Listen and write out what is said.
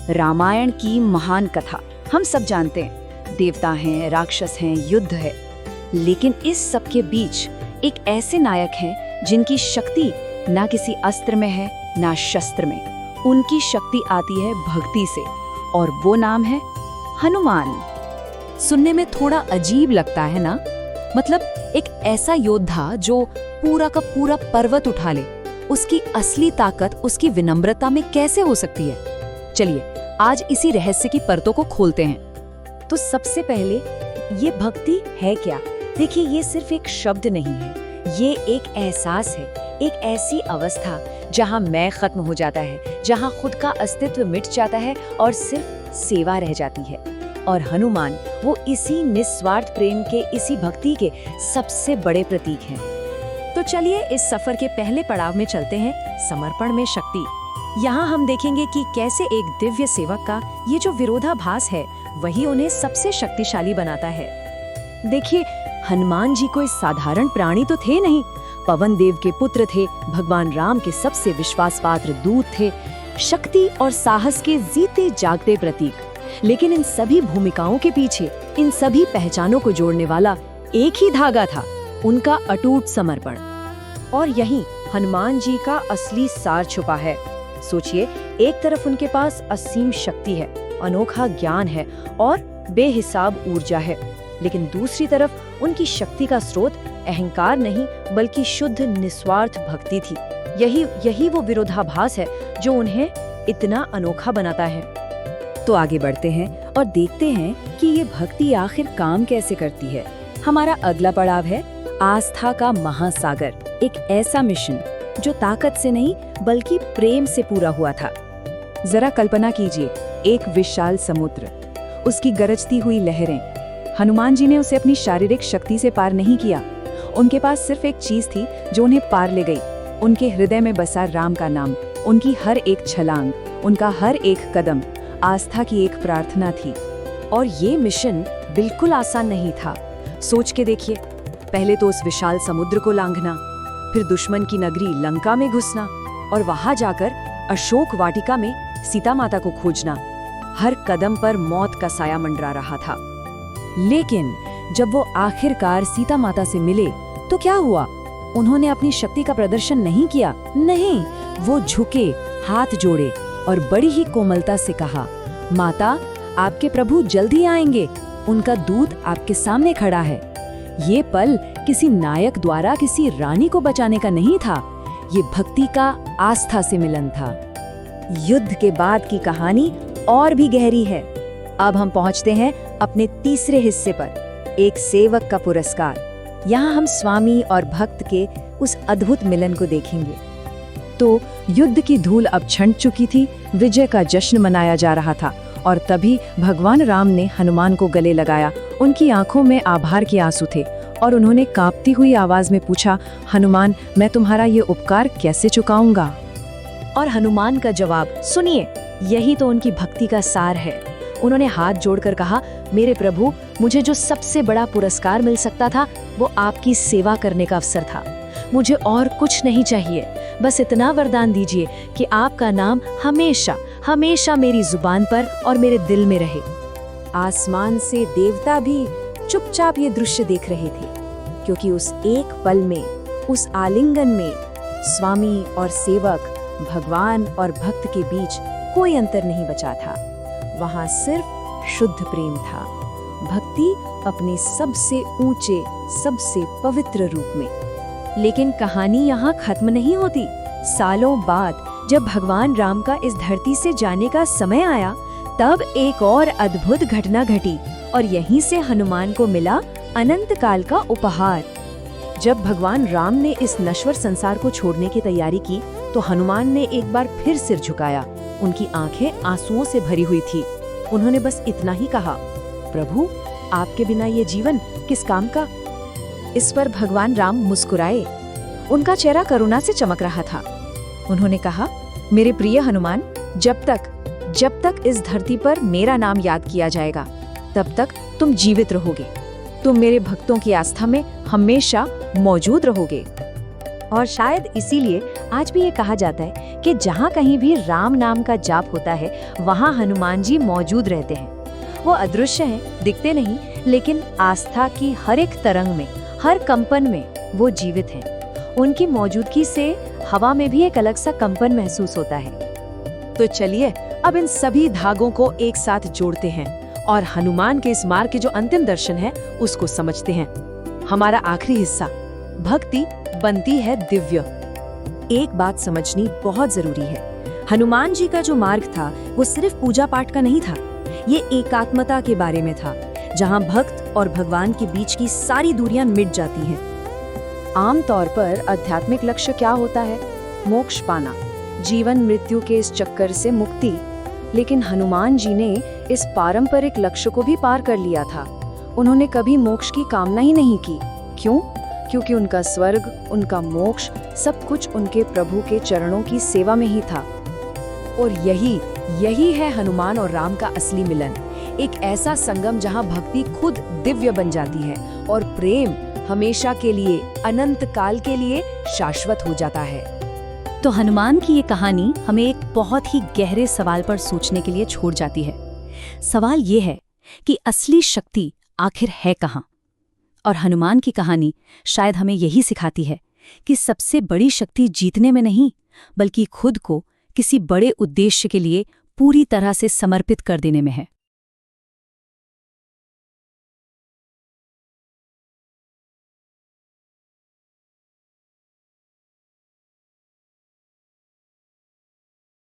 रामायण की महान कथा हम सब जानते हैं। देवता हैं, राक्षस हैं, युद्ध है, लेकिन इस सब के बीच एक ऐसे नायक हैं जिनकी शक्ति ना किसी अस्त्र में है ना शस्त्र में। उनकी शक्ति आती है भक्ति से, और वो नाम है हनुमान। सुनने में थोड़ा अजीब लगता है ना? मतलब एक ऐसा योद्धा जो पूरा का पूरा पर्वत उठा ले, उसकी असली ताकत उसकी विनम्रता में कैसे हो सकती है? चलिए आज इसी रहस्य की परतों को खोलते हैं। तो सबसे पहले ये भक्ति है क्या? देखिए, ये सिर्फ एक शब्द नहीं है, ये एक एहसास है, एक ऐसी अवस्था जहाँ मैं खत्म हो जाता है, जहाँ खुद का अस्तित्व मिट जाता है और सिर्फ सेवा रह जाती है। और हनुमान वो इसी निस्वार्थ प्रेम के, इसी भक्ति के सबसे बड़े प्रतीक हैं। तो चलिए इस सफर के पहले पड़ाव में चलते हैं, समर्पण में शक्ति। यहाँ हम देखेंगे कि कैसे एक दिव्य सेवक का ये जो विरोधाभास है वही उन्हें सबसे शक्तिशाली बनाता है। देखिए, हनुमान जी कोई साधारण प्राणी तो थे नहीं, पवन देव के पुत्र थे, भगवान राम के सबसे विश्वास पात्र दूत थे, शक्ति और साहस के जीते जागते प्रतीक। लेकिन इन सभी भूमिकाओं के पीछे, इन सभी पहचानों को जोड़ने वाला एक ही धागा था, उनका अटूट समर्पण। और यही हनुमान जी का असली सार छुपा है। सोचिए, एक तरफ उनके पास असीम शक्ति है, अनोखा ज्ञान है और बेहिसाब ऊर्जा है, लेकिन दूसरी तरफ उनकी शक्ति का स्रोत अहंकार नहीं बल्कि शुद्ध निस्वार्थ भक्ति थी। यही वो विरोधाभास है जो उन्हें इतना अनोखा बनाता है। तो आगे बढ़ते हैं और देखते हैं कि ये भक्ति आखिर काम कैसे करती है। हमारा अगला पड़ाव है आस्था का महासागर, एक ऐसा मिशन जो ताकत से नहीं बल्कि प्रेम से पूरा हुआ था। जरा कल्पना कीजिए, एक विशाल समुद्र, उसकी गरजती हुई लहरें। हनुमान जी ने उसे अपनी शारीरिक शक्ति से पार नहीं किया, उनके पास सिर्फ एक चीज थी जो उन्हें पार ले गई। उनके हृदय में बसा राम का नाम, उनकी हर एक छलांग, उनका हर एक कदम आस्था की एक प्रार्थना थी। और ये मिशन बिल्कुल आसान नहीं था। सोच के देखिए, पहले तो उस विशाल समुद्र को लांघना, फिर दुश्मन की नगरी लंका में घुसना और वहां जाकर अशोक वाटिका में सीता माता को खोजना। हर कदम पर मौत का साया मंडरा रहा था। लेकिन जब वो आखिरकार सीता माता से मिले तो क्या हुआ? उन्होंने अपनी शक्ति का प्रदर्शन नहीं किया, नहीं, वो झुके, हाथ जोड़े और बड़ी ही कोमलता से कहा, माता, आपके प्रभु जल्दी आएंगे, उनका दूत आपके सामने खड़ा है। ये पल किसी नायक द्वारा किसी रानी को बचाने का नहीं था, ये भक्ति का आस्था से मिलन था। युद्ध के बाद की कहानी और भी गहरी है। अब हम पहुंचते हैं अपने तीसरे हिस्से पर, एक सेवक का पुरस्कार। यहाँ हम स्वामी और भक्त के उस अद्भुत मिलन को देखेंगे। तो युद्ध की धूल अब छंट चुकी थी, विजय का जश्न मनाया जा रहा था, और तभी भगवान राम ने हनुमान को गले लगाया। उनकी आंखों में आभार के आंसू थे और उन्होंने कांपती हुई आवाज में पूछा, हनुमान, मैं तुम्हारा ये उपकार कैसे चुकाऊंगा? और हनुमान का जवाब सुनिए, यही तो उनकी भक्ति का सार है। उन्होंने हाथ जोड़कर कहा, मेरे प्रभु, मुझे जो सबसे बड़ा पुरस्कार मिल सकता था वो आपकी सेवा करने का अवसर था। मुझे और कुछ नहीं चाहिए, बस इतना वरदान दीजिए कि आपका नाम हमेशा हमेशा मेरी जुबान पर और मेरे दिल में रहे। आसमान से देवता भी चुपचाप ये दृश्य देख रहे थे, क्योंकि उस एक पल में, उस आलिंगन में स्वामी और सेवक, भगवान और भक्त के बीच कोई अंतर नहीं बचा था। वहां सिर्फ शुद्ध प्रेम था, भक्ति अपने सबसे ऊंचे, सबसे पवित्र रूप में। लेकिन कहानी यहाँ खत्म नहीं होती। सालों बाद जब भगवान राम का इस धरती से जाने का समय आया, तब एक और अद्भुत घटना घटी, और यहीं से हनुमान को मिला अनंत काल का उपहार। जब भगवान राम ने इस नश्वर संसार को छोड़ने की तैयारी की, तो हनुमान ने एक बार फिर सिर झुकाया। उनकी आंखें आंसुओं से भरी हुई थी। उन्होंने बस इतना ही कहा, प्रभु, आपके बिना ये जीवन किस काम का? इस पर भगवान राम मुस्कुराए। उनका चेहरा करुणा से चमक रहा था। उन्होंने कहा, मेरे प्रिय हनुमान, जब तक इस धरती पर मेरा नाम याद किया जाएगा, तब तक तुम जीवित रहोगे। तुम मेरे भक्तों की आस्था में हमेशा मौजूद रहोगे। और शायद इसीलिए आज भी ये कहा जाता है कि जहाँ कहीं भी राम नाम का जाप होता है वहाँ हनुमान जी मौजूद रहते हैं। वो अदृश्य हैं, दिखते नहीं, लेकिन आस्था की हर एक तरंग में, हर कंपन में वो जीवित हैं। उनकी मौजूदगी से हवा में भी एक अलग सा कंपन महसूस होता है। तो चलिए अब इन सभी धागों को एक साथ जोड़ते हैं और हनुमान के इस मार्ग के जो अंतिम दर्शन है उसको समझते हैं। हमारा आखिरी हिस्सा, भक्ति बनती है दिव्य। एक बात समझनी बहुत जरूरी है, हनुमान जी का जो मार्ग था वो सिर्फ पूजा पाठ का नहीं था, ये एकात्मता के बारे में था, जहाँ भक्त और भगवान के बीच की सारी दूरियां मिट जाती हैं। आमतौर पर आध्यात्मिक लक्ष्य क्या होता है? मोक्ष पाना, जीवन मृत्यु के इस चक्कर से मुक्ति। लेकिन हनुमान जी ने इस पारंपरिक लक्ष्य को भी पार कर लिया था। उन्होंने कभी मोक्ष की कामना ही नहीं की। क्यों? क्योंकि उनका स्वर्ग, उनका मोक्ष, सब कुछ उनके प्रभु के चरणों की सेवा में ही था। और यही है हनुमान और राम का असली मिलन, एक ऐसा संगम जहां भक्ति खुद दिव्य बन जाती है और प्रेम हमेशा के लिए, अनंत काल के लिए शाश्वत हो जाता है। तो हनुमान की ये कहानी हमें एक बहुत ही गहरे सवाल पर सोचने के लिए छोड़ जाती है। सवाल ये है कि असली शक्ति आखिर है कहाँ? और हनुमान की कहानी शायद हमें यही सिखाती है कि सबसे बड़ी शक्ति जीतने में नहीं, बल्कि खुद को किसी बड़े उद्देश्य के लिए पूरी तरह से समर्पित कर देने में है।